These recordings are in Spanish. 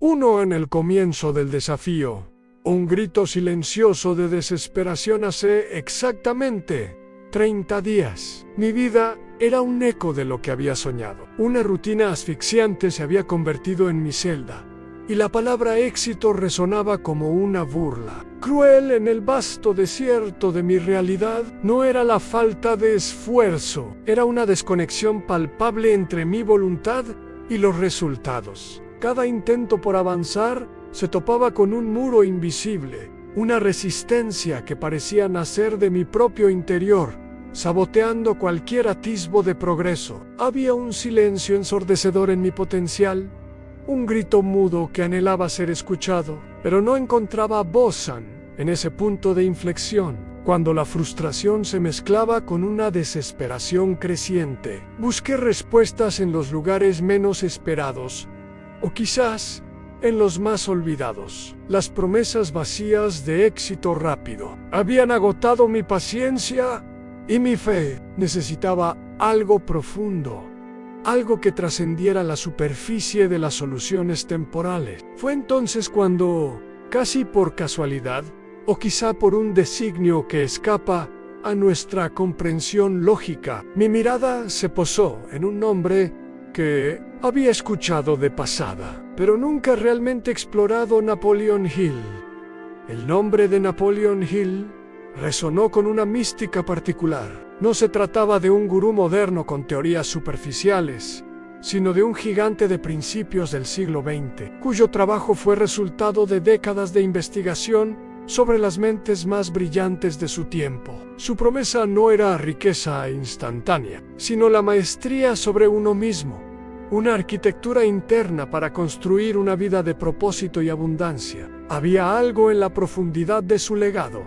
Uno en el comienzo del desafío. Un grito silencioso de desesperación hace exactamente 30 días. Mi vida era un eco de lo que había soñado. Una rutina asfixiante se había convertido en mi celda, y la palabra éxito resonaba como una burla. Cruel en el vasto desierto de mi realidad no era la falta de esfuerzo, era una desconexión palpable entre mi voluntad y los resultados. Cada intento por avanzar se topaba con un muro invisible, una resistencia que parecía nacer de mi propio interior, saboteando cualquier atisbo de progreso. Había un silencio ensordecedor en mi potencial, un grito mudo que anhelaba ser escuchado, pero no encontraba voz en ese punto de inflexión, cuando la frustración se mezclaba con una desesperación creciente. Busqué respuestas en los lugares menos esperados, o quizás en los más olvidados. Las promesas vacías de éxito rápido habían agotado mi paciencia y mi fe. Necesitaba algo profundo, algo que trascendiera la superficie de las soluciones temporales. Fue entonces cuando, casi por casualidad, o quizá por un designio que escapa a nuestra comprensión lógica, mi mirada se posó en un nombre que había escuchado de pasada, pero nunca realmente explorado: Napoleon Hill. El nombre de Napoleon Hill resonó con una mística particular. No se trataba de un gurú moderno con teorías superficiales, sino de un gigante de principios del siglo XX, cuyo trabajo fue resultado de décadas de investigación sobre las mentes más brillantes de su tiempo. Su promesa no era riqueza instantánea, sino la maestría sobre uno mismo, una arquitectura interna para construir una vida de propósito y abundancia. Había algo en la profundidad de su legado,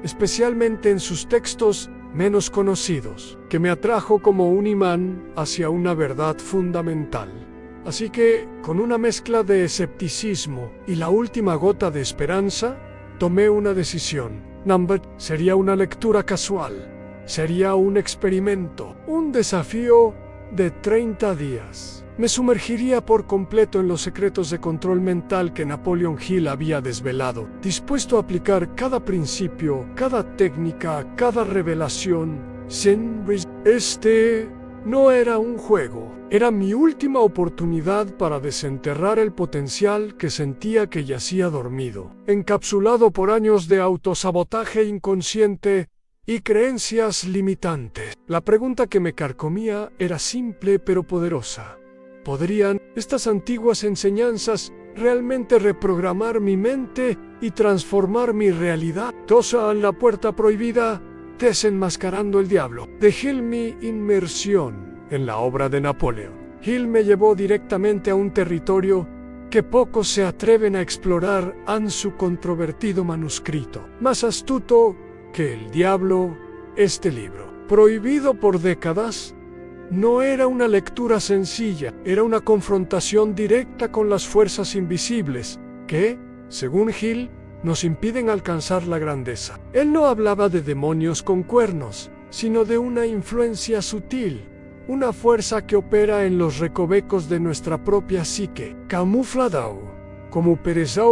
especialmente en sus textos menos conocidos, que me atrajo como un imán hacia una verdad fundamental. Así que, con una mezcla de escepticismo y la última gota de esperanza, tomé una decisión. Number sería una lectura casual, sería un experimento, un desafío de 30 días. Me sumergiría por completo en los secretos de control mental que Napoleon Hill había desvelado, dispuesto a aplicar cada principio, cada técnica, cada revelación, sin Este no era un juego, era mi última oportunidad para desenterrar el potencial que sentía que yacía dormido, encapsulado por años de autosabotaje inconsciente y creencias limitantes. La pregunta que me carcomía era simple pero poderosa. ¿Podrían estas antiguas enseñanzas realmente reprogramar mi mente y transformar mi realidad? Tosa en la puerta prohibida, desenmascarando el diablo. Dejé mi inmersión en la obra de Napoleón. Hill me llevó directamente a un territorio que pocos se atreven a explorar en su controvertido manuscrito. Más astuto que el diablo, este libro, prohibido por décadas, no era una lectura sencilla, era una confrontación directa con las fuerzas invisibles que, según Hill, nos impiden alcanzar la grandeza. Él no hablaba de demonios con cuernos, sino de una influencia sutil, una fuerza que opera en los recovecos de nuestra propia psique, camuflada como pereza,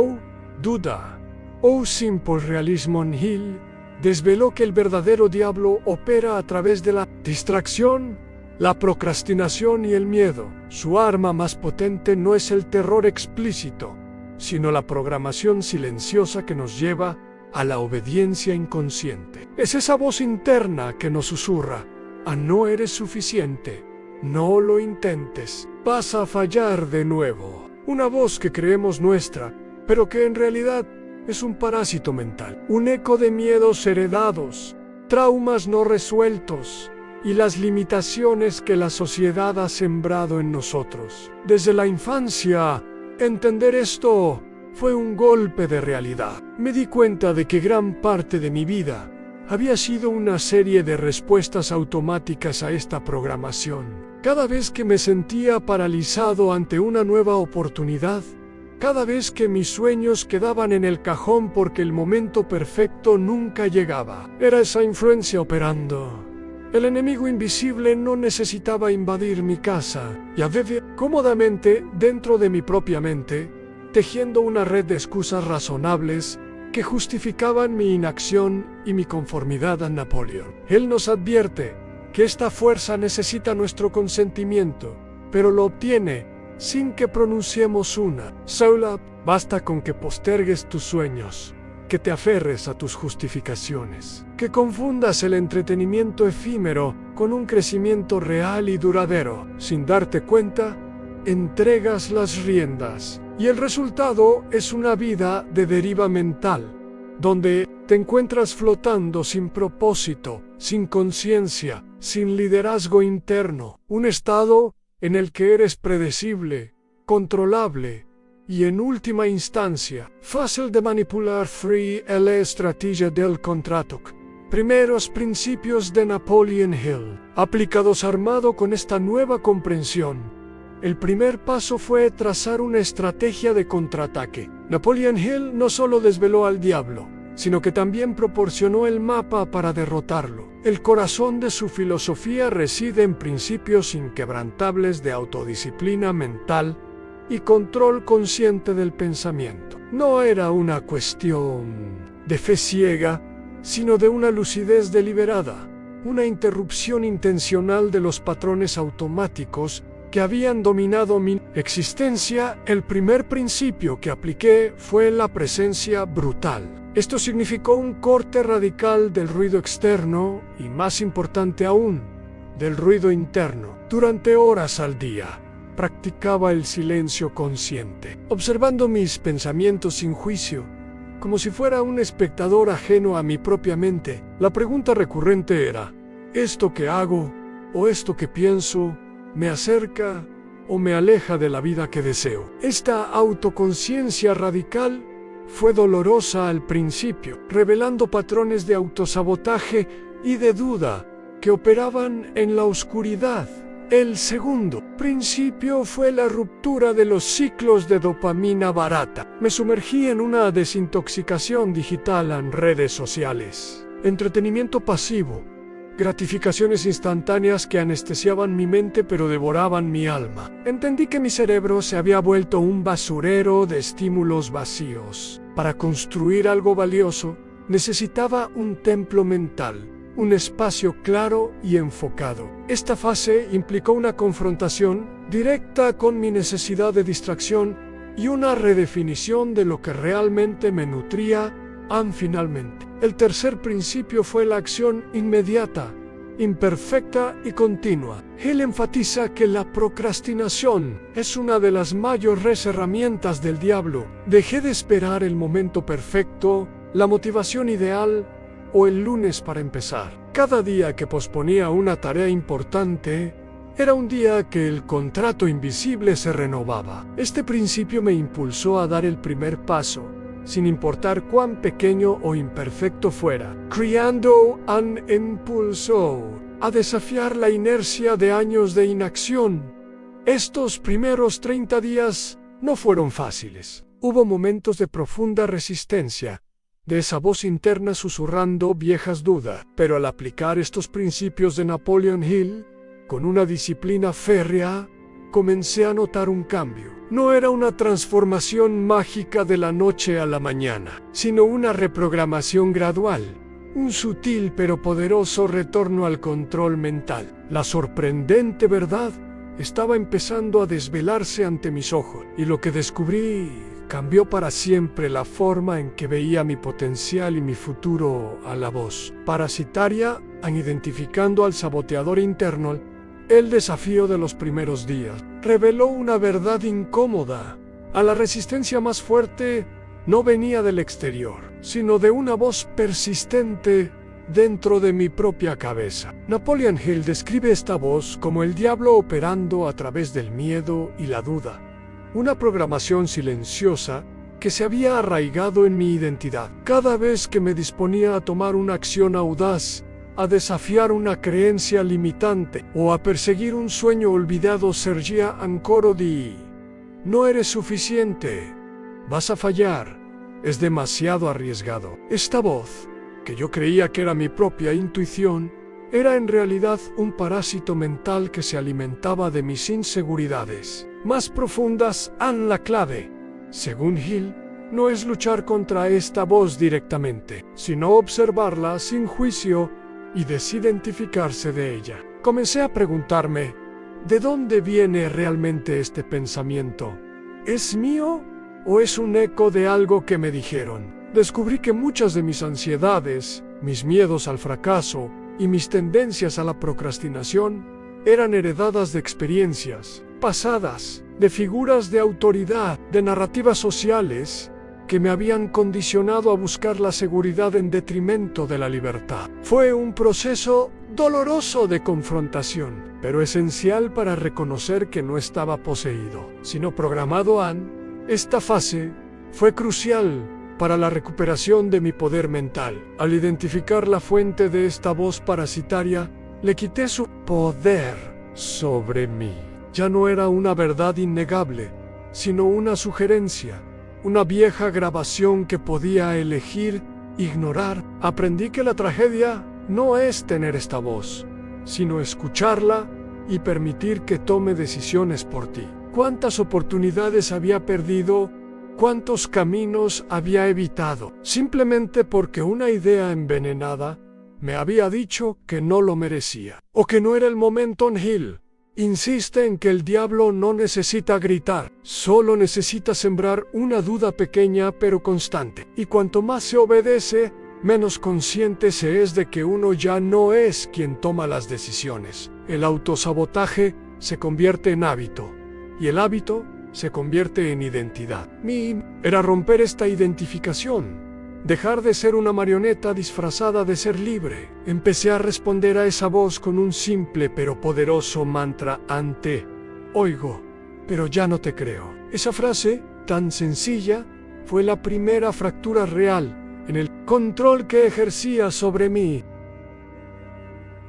duda o simple realismo. Hill desveló que el verdadero diablo opera a través de la distracción, la procrastinación y el miedo. Su arma más potente no es el terror explícito, sino la programación silenciosa que nos lleva a la obediencia inconsciente. Es esa voz interna que nos susurra: no eres suficiente, no lo intentes, vas a fallar de nuevo. Una voz que creemos nuestra, pero que en realidad es un parásito mental, un eco de miedos heredados, traumas no resueltos y las limitaciones que la sociedad ha sembrado en nosotros. Desde la infancia, entender esto fue un golpe de realidad. Me di cuenta de que gran parte de mi vida había sido una serie de respuestas automáticas a esta programación. Cada vez que me sentía paralizado ante una nueva oportunidad, cada vez que mis sueños quedaban en el cajón porque el momento perfecto nunca llegaba, era esa influencia operando. El enemigo invisible no necesitaba invadir mi casa, y vivía cómodamente dentro de mi propia mente, tejiendo una red de excusas razonables que justificaban mi inacción y mi conformidad a Napoleón. Él nos advierte que esta fuerza necesita nuestro consentimiento, pero lo obtiene sin que pronunciemos una sola. Basta con que postergues tus sueños, que te aferres a tus justificaciones, que confundas el entretenimiento efímero con un crecimiento real y duradero. Sin darte cuenta, entregas las riendas, y el resultado es una vida de deriva mental, donde te encuentras flotando sin propósito, sin conciencia, sin liderazgo interno, un estado en el que eres predecible, controlable y en última instancia, fácil de manipular. La estrategia del contraataque. Primeros principios de Napoleon Hill, aplicados armado con esta nueva comprensión. El primer paso fue trazar una estrategia de contraataque. Napoleon Hill no solo desveló al diablo, sino que también proporcionó el mapa para derrotarlo. El corazón de su filosofía reside en principios inquebrantables de autodisciplina mental y control consciente del pensamiento. No era una cuestión de fe ciega, sino de una lucidez deliberada, una interrupción intencional de los patrones automáticos que habían dominado mi existencia. El primer principio que apliqué fue la presencia brutal. Esto significó un corte radical del ruido externo y, más importante aún, del ruido interno. Durante horas al día, practicaba el silencio consciente, observando mis pensamientos sin juicio, como si fuera un espectador ajeno a mi propia mente. La pregunta recurrente era: ¿esto que hago o esto que pienso me acerca o me aleja de la vida que deseo? Esta autoconciencia radical fue dolorosa al principio, revelando patrones de autosabotaje y de duda que operaban en la oscuridad. El segundo principio fue la ruptura de los ciclos de dopamina barata. Me sumergí en una desintoxicación digital en redes sociales. Entretenimiento pasivo, gratificaciones instantáneas que anestesiaban mi mente pero devoraban mi alma. Entendí que mi cerebro se había vuelto un basurero de estímulos vacíos. Para construir algo valioso, necesitaba un templo mental, un espacio claro y enfocado. Esta fase implicó una confrontación directa con mi necesidad de distracción y una redefinición de lo que realmente me nutría. Finalmente, el tercer principio fue la acción inmediata, imperfecta y continua. Él enfatiza que la procrastinación es una de las mayores herramientas del diablo. Dejé de esperar el momento perfecto, la motivación ideal o el lunes para empezar. Cada día que posponía una tarea importante era un día que el contrato invisible se renovaba. Este principio me impulsó a dar el primer paso, sin importar cuán pequeño o imperfecto fuera, creando un impulso a desafiar la inercia de años de inacción. Estos primeros 30 días no fueron fáciles. Hubo momentos de profunda resistencia, de esa voz interna susurrando viejas dudas, pero al aplicar estos principios de Napoleon Hill, con una disciplina férrea, comencé a notar un cambio. No era una transformación mágica de la noche a la mañana, sino una reprogramación gradual, un sutil pero poderoso retorno al control mental. La sorprendente verdad estaba empezando a desvelarse ante mis ojos, y lo que descubrí cambió para siempre la forma en que veía mi potencial y mi futuro. A la voz parasitaria, identificando al saboteador interno, el desafío de los primeros días reveló una verdad incómoda. A la resistencia más fuerte no venía del exterior, sino de una voz persistente dentro de mi propia cabeza. Napoleon Hill describe esta voz como el diablo operando a través del miedo y la duda, una programación silenciosa que se había arraigado en mi identidad. Cada vez que me disponía a tomar una acción audaz, a desafiar una creencia limitante o a perseguir un sueño olvidado, surgía un coro de: no eres suficiente, vas a fallar, es demasiado arriesgado. Esta voz, que yo creía que era mi propia intuición, era en realidad un parásito mental que se alimentaba de mis inseguridades más profundas. La clave: según Hill, no es luchar contra esta voz directamente, sino observarla sin juicio y desidentificarse de ella. Comencé a preguntarme, ¿de dónde viene realmente este pensamiento? ¿Es mío o es un eco de algo que me dijeron? Descubrí que muchas de mis ansiedades, mis miedos al fracaso y mis tendencias a la procrastinación eran heredadas de experiencias pasadas, de figuras de autoridad, de narrativas sociales que me habían condicionado a buscar la seguridad en detrimento de la libertad. Fue un proceso doloroso de confrontación, pero esencial para reconocer que no estaba poseído, sino programado. Esta fase fue crucial para la recuperación de mi poder mental. Al identificar la fuente de esta voz parasitaria, le quité su poder sobre mí. Ya no era una verdad innegable, sino una sugerencia, una vieja grabación que podía elegir ignorar. Aprendí que la tragedia no es tener esta voz, sino escucharla y permitir que tome decisiones por ti. ¿Cuántas oportunidades había perdido? ¿Cuántos caminos había evitado? Simplemente porque una idea envenenada me había dicho que no lo merecía, o que no era el momento. Hill insiste en que el diablo no necesita gritar, solo necesita sembrar una duda pequeña pero constante. Y cuanto más se obedece, menos consciente se es de que uno ya no es quien toma las decisiones. El autosabotaje se convierte en hábito, y el hábito se convierte en identidad. Mi era romper esta identificación, dejar de ser una marioneta disfrazada de ser libre. Empecé a responder a esa voz con un simple pero poderoso mantra. Oigo, pero ya no te creo. Esa frase, tan sencilla, fue la primera fractura real en el control que ejercía sobre mí.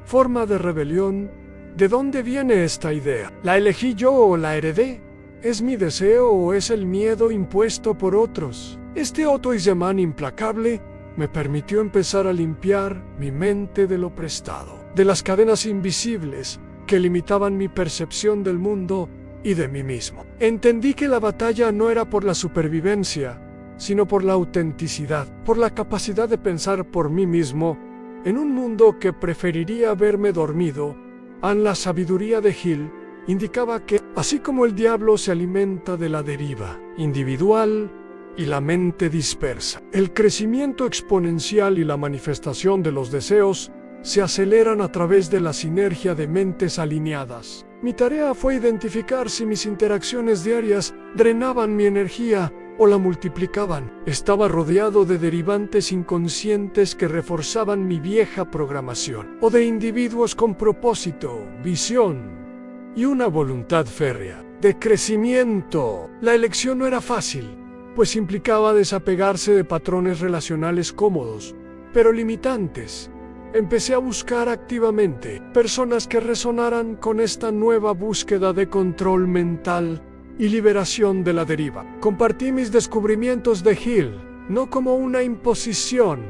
Forma de rebelión. ¿De dónde viene esta idea? ¿La elegí yo o la heredé? ¿Es mi deseo o es el miedo impuesto por otros? Este autoexamen implacable me permitió empezar a limpiar mi mente de lo prestado, de las cadenas invisibles que limitaban mi percepción del mundo y de mí mismo. Entendí que la batalla no era por la supervivencia, sino por la autenticidad, por la capacidad de pensar por mí mismo en un mundo que preferiría verme dormido. La sabiduría de Hill indicaba que, así como el diablo se alimenta de la deriva individual y la mente dispersa, el crecimiento exponencial y la manifestación de los deseos se aceleran a través de la sinergia de mentes alineadas. Mi tarea fue identificar si mis interacciones diarias drenaban mi energía o la multiplicaban. Estaba rodeado de derivantes inconscientes que reforzaban mi vieja programación, o de individuos con propósito, visión y una voluntad férrea de crecimiento. La elección no era fácil, pues implicaba desapegarse de patrones relacionales cómodos, pero limitantes. Empecé a buscar activamente personas que resonaran con esta nueva búsqueda de control mental y liberación de la deriva. Compartí mis descubrimientos de Hill, no como una imposición,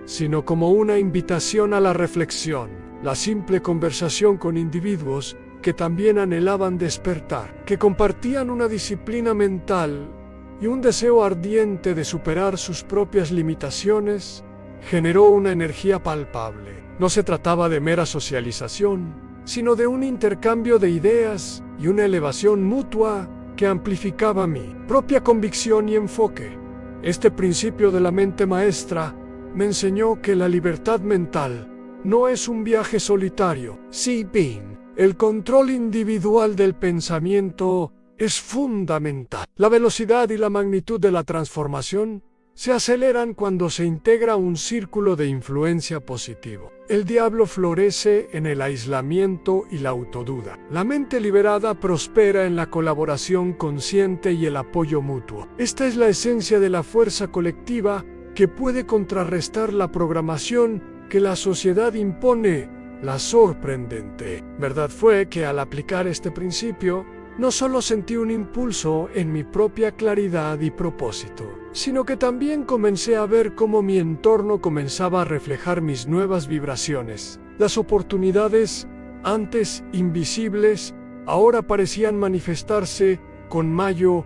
sino como una invitación a la reflexión. La simple conversación con individuos que también anhelaban despertar, que compartían una disciplina mental y un deseo ardiente de superar sus propias limitaciones, generó una energía palpable. No se trataba de mera socialización, sino de un intercambio de ideas y una elevación mutua que amplificaba mi propia convicción y enfoque. Este principio de la mente maestra me enseñó que la libertad mental no es un viaje solitario. Si bien el control individual del pensamiento es fundamental, la velocidad y la magnitud de la transformación se aceleran cuando se integra un círculo de influencia positivo. El diablo florece en el aislamiento y la autoduda. La mente liberada prospera en la colaboración consciente y el apoyo mutuo. Esta es la esencia de la fuerza colectiva que puede contrarrestar la programación que la sociedad impone. La sorprendente verdad fue que al aplicar este principio, no solo sentí un impulso en mi propia claridad y propósito, sino que también comencé a ver cómo mi entorno comenzaba a reflejar mis nuevas vibraciones. Las oportunidades, antes invisibles, ahora parecían manifestarse con mayor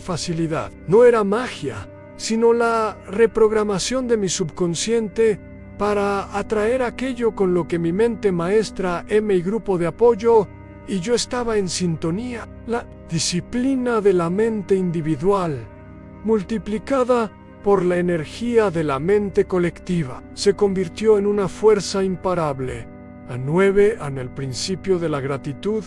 Facilidad. No era magia, sino la reprogramación de mi subconsciente para atraer aquello con lo que mi mente maestra y grupo de apoyo y yo estaba en sintonía. La disciplina de la mente individual, multiplicada por la energía de la mente colectiva, se convirtió en una fuerza imparable. A 9, en el principio de la gratitud,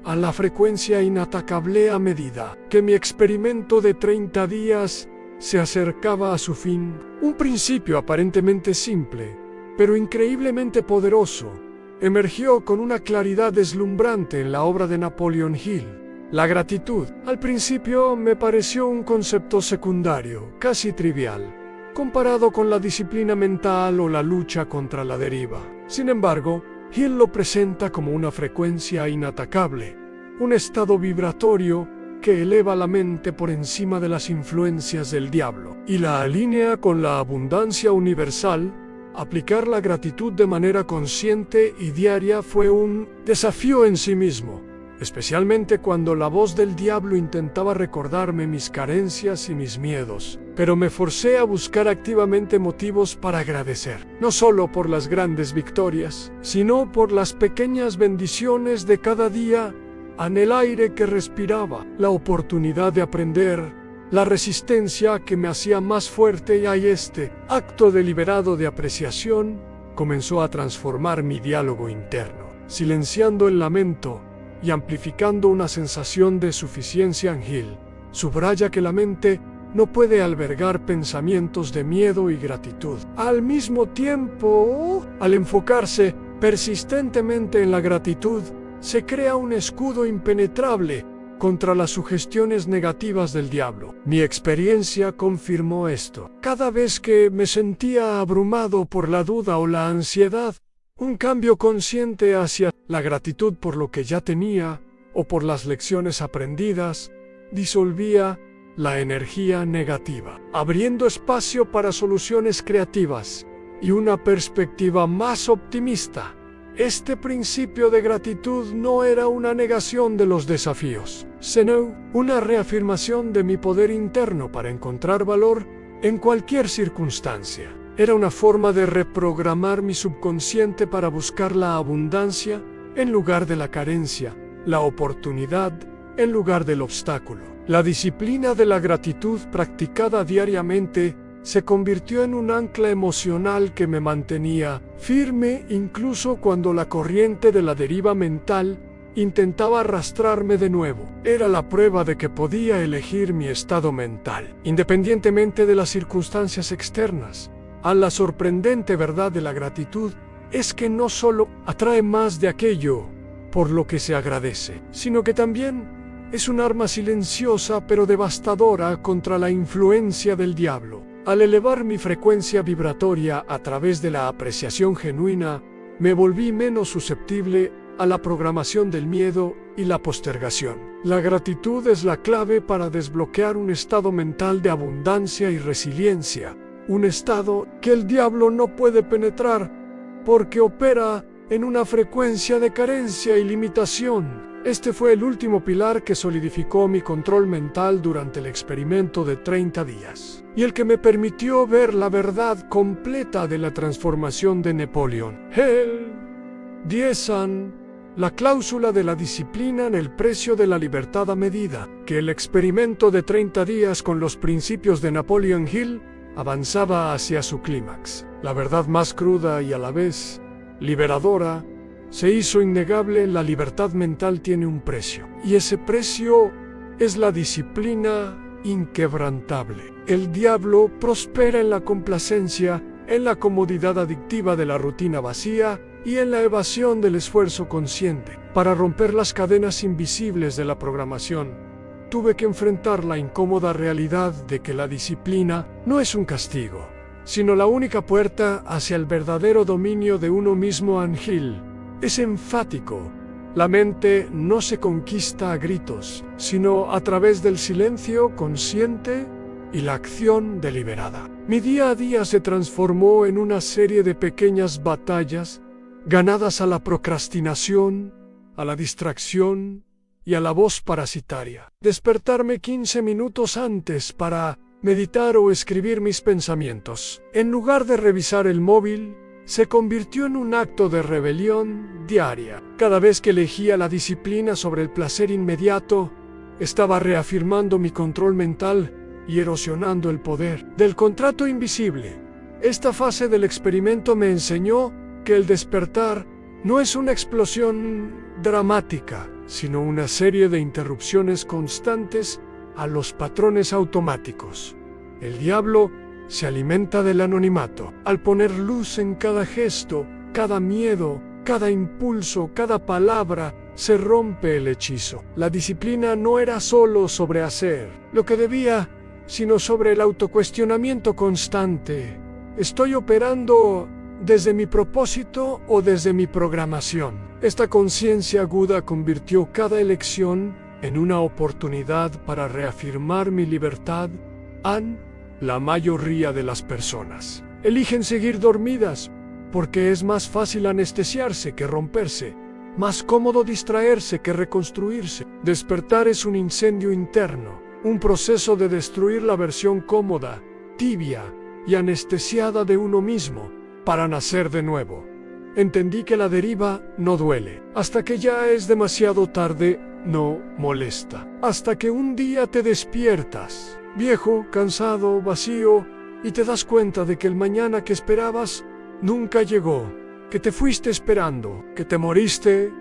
a la frecuencia inatacable a medida que mi experimento de 30 días se acercaba a su fin. Un principio aparentemente simple, pero increíblemente poderoso, emergió con una claridad deslumbrante en la obra de Napoleon Hill. La gratitud, al principio, me pareció un concepto secundario, casi trivial, comparado con la disciplina mental o la lucha contra la deriva. Sin embargo, Hill lo presenta como una frecuencia inatacable, un estado vibratorio que eleva la mente por encima de las influencias del diablo y la alinea con la abundancia universal. Aplicar la gratitud de manera consciente y diaria fue un desafío en sí mismo, especialmente cuando la voz del diablo intentaba recordarme mis carencias y mis miedos. Pero me forcé a buscar activamente motivos para agradecer, no solo por las grandes victorias, sino por las pequeñas bendiciones de cada día, en el aire que respiraba, la oportunidad de aprender, la resistencia que me hacía más fuerte, y este acto deliberado de apreciación comenzó a transformar mi diálogo interno, silenciando el lamento y amplificando una sensación de suficiencia. En Hill subraya que la mente no puede albergar pensamientos de miedo y gratitud. Al mismo tiempo, al enfocarse persistentemente en la gratitud, se crea un escudo impenetrable contra las sugestiones negativas del diablo. Mi experiencia confirmó esto. Cada vez que me sentía abrumado por la duda o la ansiedad, un cambio consciente hacia la gratitud por lo que ya tenía o por las lecciones aprendidas disolvía la energía negativa, abriendo espacio para soluciones creativas y una perspectiva más optimista. Este principio de gratitud no era una negación de los desafíos, sino una reafirmación de mi poder interno para encontrar valor en cualquier circunstancia. Era una forma de reprogramar mi subconsciente para buscar la abundancia en lugar de la carencia, la oportunidad en lugar del obstáculo. La disciplina de la gratitud practicada diariamente se convirtió en un ancla emocional que me mantenía firme incluso cuando la corriente de la deriva mental intentaba arrastrarme de nuevo. Era la prueba de que podía elegir mi estado mental, independientemente de las circunstancias externas. La sorprendente verdad de la gratitud es que no solo atrae más de aquello por lo que se agradece, sino que también es un arma silenciosa pero devastadora contra la influencia del diablo. Al elevar mi frecuencia vibratoria a través de la apreciación genuina, me volví menos susceptible a la programación del miedo y la postergación. La gratitud es la clave para desbloquear un estado mental de abundancia y resiliencia, un estado que el diablo no puede penetrar porque opera en una frecuencia de carencia y limitación. Este fue el último pilar que solidificó mi control mental durante el experimento de 30 días, y el que me permitió ver la verdad completa de la transformación de Napoleon Hill. 10. La cláusula de la disciplina en el precio de la libertad a medida que el experimento de 30 días con los principios de Napoleon Hill avanzaba hacia su clímax. La verdad más cruda y a la vez liberadora se hizo innegable: la libertad mental tiene un precio, y ese precio es la disciplina inquebrantable. El diablo prospera en la complacencia, en la comodidad adictiva de la rutina vacía y en la evasión del esfuerzo consciente. Para romper las cadenas invisibles de la programación, tuve que enfrentar la incómoda realidad de que la disciplina no es un castigo, sino la única puerta hacia el verdadero dominio de uno mismo. Hill es enfático: la mente no se conquista a gritos, sino a través del silencio consciente y la acción deliberada. Mi día a día se transformó en una serie de pequeñas batallas ganadas a la procrastinación, a la distracción y a la voz parasitaria. Despertarme 15 minutos antes para meditar o escribir mis pensamientos, en lugar de revisar el móvil, se convirtió en un acto de rebelión diaria. Cada vez que elegía la disciplina sobre el placer inmediato, estaba reafirmando mi control mental y erosionando el poder del contrato invisible. Esta fase del experimento me enseñó que el despertar no es una explosión dramática, sino una serie de interrupciones constantes a los patrones automáticos. El diablo se alimenta del anonimato. Al poner luz en cada gesto, cada miedo, cada impulso, cada palabra, se rompe el hechizo. La disciplina no era solo sobre hacer lo que debía, sino sobre el autocuestionamiento constante. ¿Estoy operando desde mi propósito o desde mi programación? Esta conciencia aguda convirtió cada elección en una oportunidad para reafirmar mi libertad. La mayoría de las personas eligen seguir dormidas porque es más fácil anestesiarse que romperse, más cómodo distraerse que reconstruirse. Despertar es un incendio interno, un proceso de destruir la versión cómoda, tibia y anestesiada de uno mismo para nacer de nuevo. Entendí que la deriva no duele. Hasta que ya es demasiado tarde, no molesta. Hasta que un día te despiertas, viejo, cansado, vacío, y te das cuenta de que el mañana que esperabas nunca llegó, que te fuiste esperando, que te moriste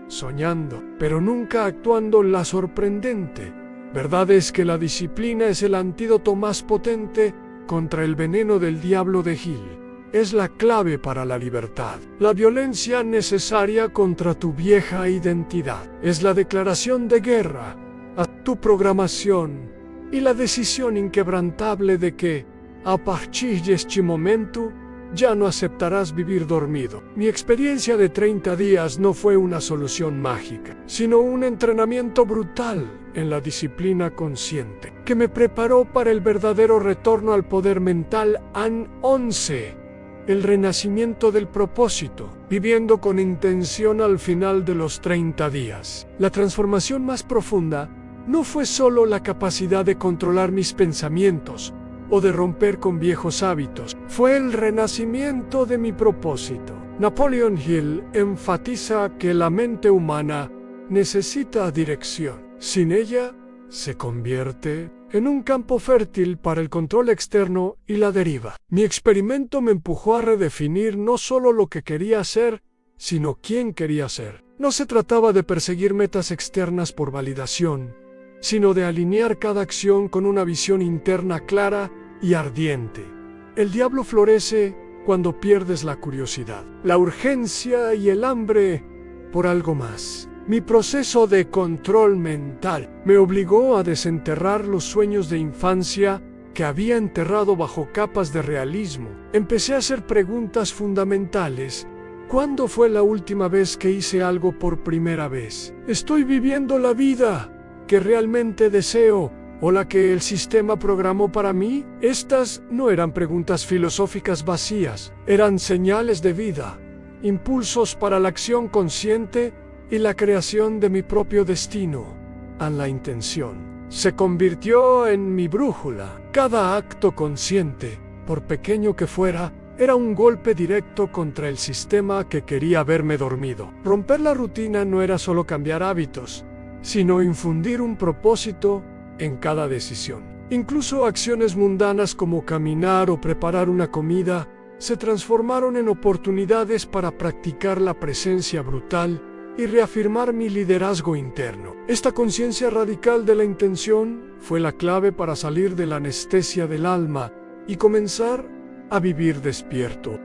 soñando, pero nunca actuando. La sorprendente verdad es que la disciplina es el antídoto más potente contra el veneno del diablo de Gil. Es la clave para la libertad. La violencia necesaria contra tu vieja identidad. Es la declaración de guerra a tu programación y la decisión inquebrantable de que, a partir de este momento, ya no aceptarás vivir dormido. Mi experiencia de 30 días no fue una solución mágica, sino un entrenamiento brutal en la disciplina consciente, que me preparó para el verdadero retorno al poder mental. 11. El renacimiento del propósito, viviendo con intención al final de los 30 días. La transformación más profunda no fue solo la capacidad de controlar mis pensamientos o de romper con viejos hábitos, fue el renacimiento de mi propósito. Napoleon Hill enfatiza que la mente humana necesita dirección. Sin ella, se convierte en un campo fértil para el control externo y la deriva. Mi experimento me empujó a redefinir no solo lo que quería hacer, sino quién quería ser. No se trataba de perseguir metas externas por validación, sino de alinear cada acción con una visión interna clara y ardiente. El diablo florece cuando pierdes la curiosidad, la urgencia y el hambre por algo más. Mi proceso de control mental me obligó a desenterrar los sueños de infancia que había enterrado bajo capas de realismo. Empecé a hacer preguntas fundamentales. ¿Cuándo fue la última vez que hice algo por primera vez? ¿Estoy viviendo la vida que realmente deseo o la que el sistema programó para mí? Estas no eran preguntas filosóficas vacías, eran señales de vida, impulsos para la acción consciente y la creación de mi propio destino. La intención se convirtió en mi brújula. Cada acto consciente, por pequeño que fuera, era un golpe directo contra el sistema que quería verme dormido. Romper la rutina no era solo cambiar hábitos, sino infundir un propósito en cada decisión. Incluso acciones mundanas como caminar o preparar una comida se transformaron en oportunidades para practicar la presencia brutal y reafirmar mi liderazgo interno. Esta conciencia radical de la intención fue la clave para salir de la anestesia del alma y comenzar a vivir despierto.